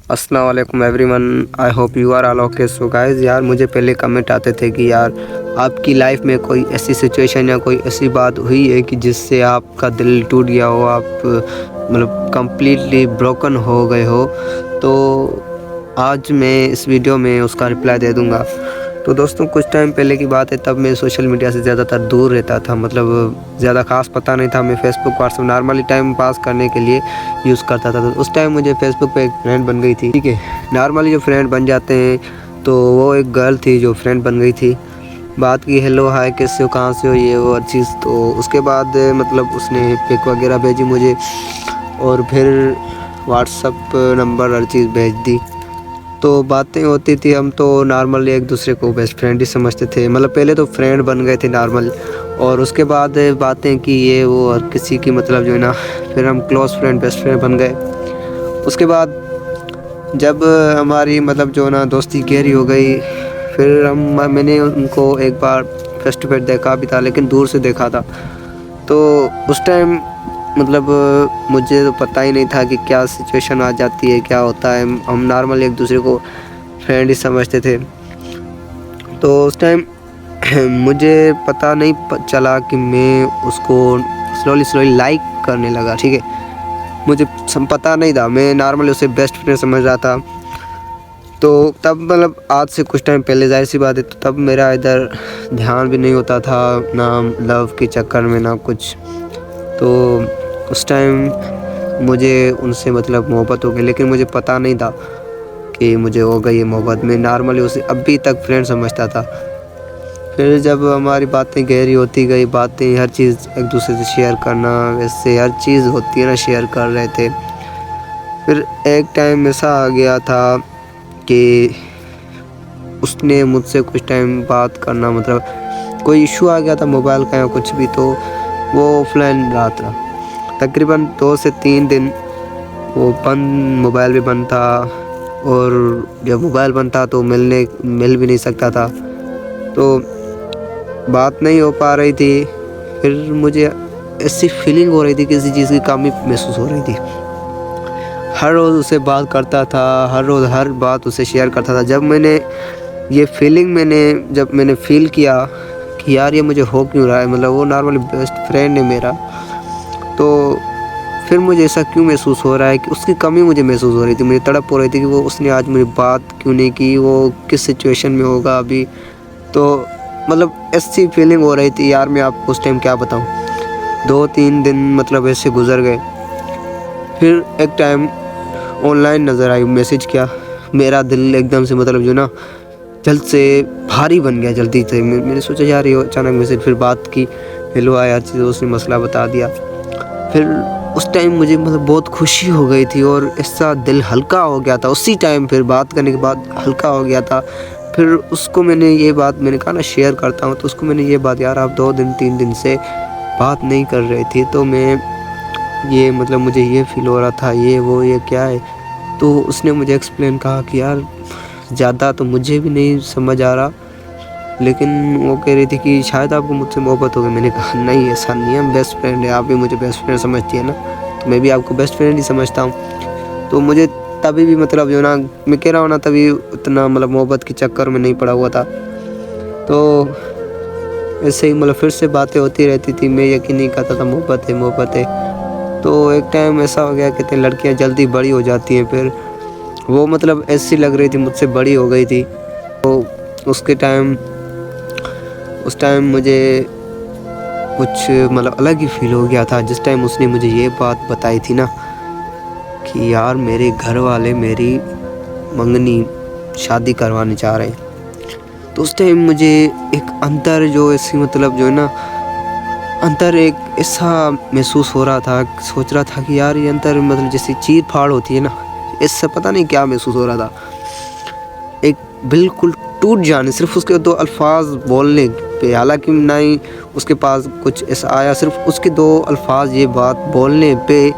अस्सलाम वालेकुम everyone, I hope you are all okay. So guys, यार मुझे पहले कमेंट आते थे कि यार आपकी लाइफ में कोई ऐसी सिचुएशन या कोई ऐसी बात हुई है कि जिससे आपका दिल टूट गया हो, आप मतलब कम्प्लीटली ब्रोकन हो गए हो। तो आज मैं इस वीडियो में उसका रिप्लाई दे दूंगा। तो दोस्तों, कुछ टाइम पहले की बात है, तब मैं सोशल मीडिया से ज़्यादातर दूर रहता था। मतलब ज़्यादा खास पता नहीं था। मैं Facebook WhatsApp normally time pass करने के लिए यूज़ करता था। तो उस टाइम मुझे फेसबुक पे एक फ्रेंड बन गई थी। ठीक है, नॉर्मली जो फ्रेंड बन जाते हैं, तो वो एक गर्ल थी जो फ्रेंड बन गई थी। बात की, हेलो हाय कैसे हो, कहाँ से हो, ये वो हर चीज़। तो उसके बाद मतलब उसने पिक वगैरह भेजी मुझे, और फिर व्हाट्सअप नंबर हर चीज़ भेज दी। तो बातें होती थी। हम तो नॉर्मली एक दूसरे को बेस्ट फ्रेंड ही समझते थे। मतलब पहले तो फ्रेंड बन गए थे नॉर्मल, और उसके बाद बातें की ये वो और किसी की मतलब जो है ना, फिर हम क्लोज़ फ्रेंड बेस्ट फ्रेंड बन गए। उसके बाद जब हमारी मतलब जो ना दोस्ती गहरी हो गई, फिर मैंने उनको एक बार फेस टू फेस देखा भी था, लेकिन दूर से देखा था। तो उस टाइम मतलब मुझे तो पता ही नहीं था कि क्या सिचुएशन आ जाती है, क्या होता है। हम नॉर्मल एक दूसरे को फ्रेंड ही समझते थे। तो उस टाइम मुझे पता नहीं चला कि मैं उसको स्लोली लाइक करने लगा। ठीक है, मुझे पता नहीं था। मैं नॉर्मली उसे बेस्ट फ्रेंड समझ रहा था। तो तब मतलब आज से कुछ टाइम पहले, जाहिर सी बात है, तो तब मेरा इधर ध्यान भी नहीं होता था, ना लव के चक्कर में ना कुछ। तो उस टाइम मुझे उनसे मतलब मोहब्बत हो गई, लेकिन मुझे पता नहीं था कि मुझे हो गई है मोहब्बत। मैं नॉर्मली उसे अभी तक फ्रेंड समझता था। फिर जब हमारी बातें गहरी होती गई, बातें हर चीज़ एक दूसरे से शेयर करना, वैसे हर चीज़ होती है ना, शेयर कर रहे थे। फिर एक टाइम ऐसा आ गया था कि उसने मुझसे कुछ टाइम बात करना, मतलब कोई इशू आ गया था मोबाइल का या कुछ भी, तो वो ऑफलाइन रहा था तकरीबन 2 से 3 दिन। वो मोबाइल भी बंद था, और जब मोबाइल बंद था तो मिल भी नहीं सकता था। तो बात नहीं हो पा रही थी। फिर मुझे ऐसी फीलिंग हो रही थी, किसी चीज़ की कमी महसूस हो रही थी। हर रोज़ उससे बात करता था, हर रोज़ हर बात उससे शेयर करता था। जब मैंने फ़ील किया कि यार ये मुझे हो क्यों रहा है, मतलब वो नॉर्मली बेस्ट फ्रेंड है मेरा, तो फिर मुझे ऐसा क्यों महसूस हो रहा है कि उसकी कमी मुझे महसूस हो रही थी। मुझे तड़प हो रही थी कि वो उसने आज मेरी बात क्यों नहीं की, वो किस सिचुएशन में होगा अभी। तो मतलब ऐसी फीलिंग हो रही थी यार, मैं आपको उस टाइम क्या बताऊँ। 2-3 दिन मतलब ऐसे गुजर गए। फिर एक टाइम ऑनलाइन नज़र आई, मैसेज किया। मेरा दिल एकदम से मतलब जो ना जल्द से भारी बन गया जल्दी से। मैंने सोचा यार ये अचानक मैसेज। फिर बात की, हेलो आया, हर चीज़ उसने मसला बता दिया। फिर उस टाइम मुझे मतलब बहुत खुशी हो गई थी, और ऐसा दिल हल्का हो गया था उसी टाइम। फिर बात करने के बाद हल्का हो गया था। फिर उसको मैंने ये बात, मैंने कहा ना शेयर करता हूँ, तो उसको मैंने ये बात, यार आप 2-3 दिन से बात नहीं कर रहे थे, तो मैं ये मतलब मुझे ये फ़ील हो रहा था, ये वो ये क्या है। तो उसने मुझे एक्सप्लेन कहा कि यार ज़्यादा तो मुझे भी नहीं समझ आ रहा, लेकिन वो कह रही थी कि शायद आपको मुझसे मोहब्बत हो गई। मैंने कहा नहीं, ऐसा नहीं है, हम बेस्ट फ्रेंड है। आप भी मुझे बेस्ट फ्रेंड समझती है ना, तो मैं भी आपको बेस्ट फ्रेंड ही समझता हूँ। तो मुझे तभी भी मतलब जो ना, मैं कह रहा हूँ ना, तभी उतना मतलब मोहब्बत के चक्कर में नहीं पड़ा हुआ था। तो ऐसे ही मतलब फिर से बातें होती रहती थी। मैं यकीन नहीं करता था मोहब्बत है मोहब्बत है। तो एक टाइम ऐसा हो गया, कहते हैं लड़कियाँ जल्दी बड़ी हो जाती हैं। फिर वो मतलब ऐसी लग रही थी, मुझसे बड़ी हो गई थी। तो उस टाइम मुझे कुछ मतलब अलग ही फील हो गया था, जिस टाइम उसने मुझे ये बात बताई थी ना कि यार मेरे घर वाले मेरी मंगनी शादी करवाने चाह रहे हैं। तो उस टाइम मुझे एक अंदर जो ऐसी मतलब जो है ना, अंदर एक ऐसा महसूस हो रहा था, सोच रहा था कि यार ये अंदर मतलब जैसे चीर फाड़ होती है ना, इससे पता नहीं क्या महसूस हो रहा था। एक बिल्कुल टूट जाने, सिर्फ उसके 2 अल्फाज बोलने पे, हालांकि ना ही उसके पास कुछ ऐसा आया, सिर्फ उसके 2 अल्फाज ये बात बोलने पे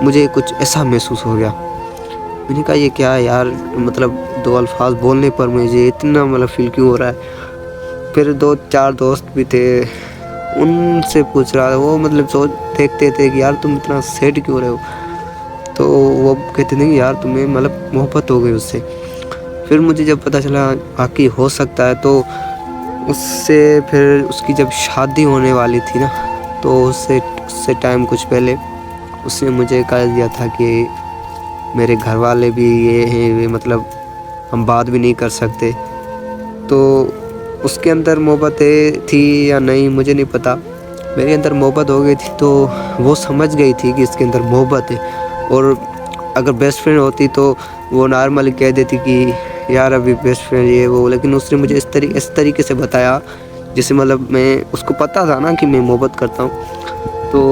मुझे कुछ ऐसा महसूस हो गया। मैंने कहा ये क्या है यार, मतलब 2 अल्फाज बोलने पर मुझे इतना मतलब फील क्यों हो रहा है। फिर 2-4 दोस्त भी थे, उनसे पूछ रहा था। वो मतलब सोच देखते थे कि यार तुम इतना सैड क्यों रहे हो। तो वो कहते थे कि यार तुम्हें मतलब मोहब्बत हो गई उससे। फिर मुझे जब पता चला बाकी हो सकता है, तो उससे फिर उसकी जब शादी होने वाली थी ना, तो उससे टाइम कुछ पहले उसने मुझे कह दिया था कि मेरे घर वाले भी ये हैं, वे मतलब हम बात भी नहीं कर सकते। तो उसके अंदर मोहब्बत थी या नहीं मुझे नहीं पता, मेरे अंदर मोहब्बत हो गई थी। तो वो समझ गई थी कि इसके अंदर मोहब्बत है, और अगर बेस्ट फ्रेंड होती तो वो नॉर्मली कह देती कि यार अभी बेस्ट फ्रेंड ये वो, लेकिन उसने मुझे इस तरीके से बताया जैसे मतलब मैं उसको पता था ना कि मैं मोहब्बत करता हूँ। तो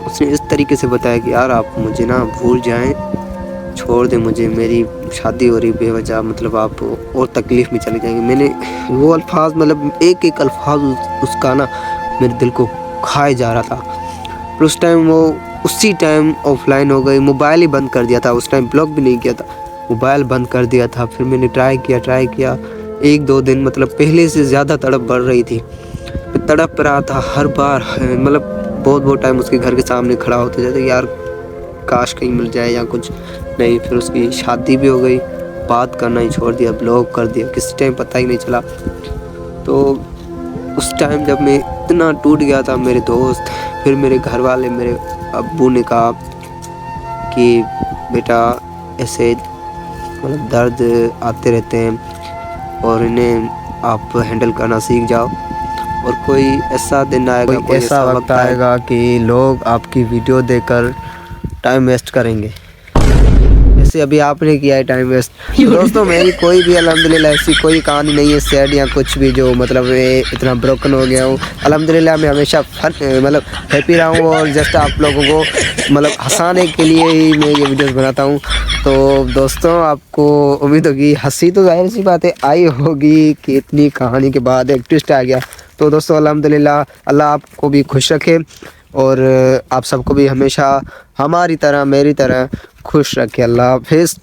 उसने इस तरीके से बताया कि यार आप मुझे ना भूल जाएं, छोड़ दें मुझे, मेरी शादी हो रही बेवजह, मतलब आप और तकलीफ़ में चले जाएंगे। मैंने वो अल्फाज मतलब एक एक अल्फाज उसका ना मेरे दिल को खाए जा रहा था। फिर उस टाइम वो उसी टाइम ऑफलाइन हो गई, मोबाइल ही बंद कर दिया था। उस टाइम ब्लॉक भी नहीं किया था, मोबाइल बंद कर दिया था। फिर मैंने ट्राई किया 1-2 दिन, मतलब पहले से ज़्यादा तड़प बढ़ रही थी। मैं तड़प रहा था हर बार, मतलब बहुत टाइम उसके घर के सामने खड़ा होते जाते यार काश कहीं मिल जाए या कुछ नहीं। फिर उसकी शादी भी हो गई, बात करना ही छोड़ दिया, ब्लॉक कर दिया, किसी टाइम पता ही नहीं चला। तो उस टाइम जब मैं इतना टूट गया था मेरे दोस्त, फिर मेरे घर वाले, मेरे अब्बू ने कहा कि बेटा ऐसे मतलब दर्द आते रहते हैं और इन्हें आप हैंडल करना सीख जाओ, और कोई ऐसा दिन आएगा, कोई ऐसा वक्त आएगा कि लोग आपकी वीडियो देखकर टाइम वेस्ट करेंगे, जैसे अभी आपने किया है टाइम वेस्ट। दोस्तों मेरी कोई भी अल्हम्दुलिल्लाह ऐसी कोई कहानी नहीं है सैड या कुछ भी जो मतलब इतना ब्रोकन हो गया हूँ। अल्हम्दुलिल्लाह मैं हमेशा मतलब हैप्पी रहा हूँ, और जस्ट आप लोगों को मतलब हंसाने के लिए ही मैं ये वीडियोस बनाता हूँ। तो दोस्तों आपको उम्मीद होगी हंसी तो जाहिर सी बात है आई होगी कि इतनी कहानी के बाद एक ट्विस्ट आ गया। तो दोस्तों अल्हम्दुलिल्लाह अल्लाह आपको भी खुश रखे, और आप सबको भी हमेशा हमारी तरह मेरी तरह खुश रखे। अल्लाह हाफ़िज़।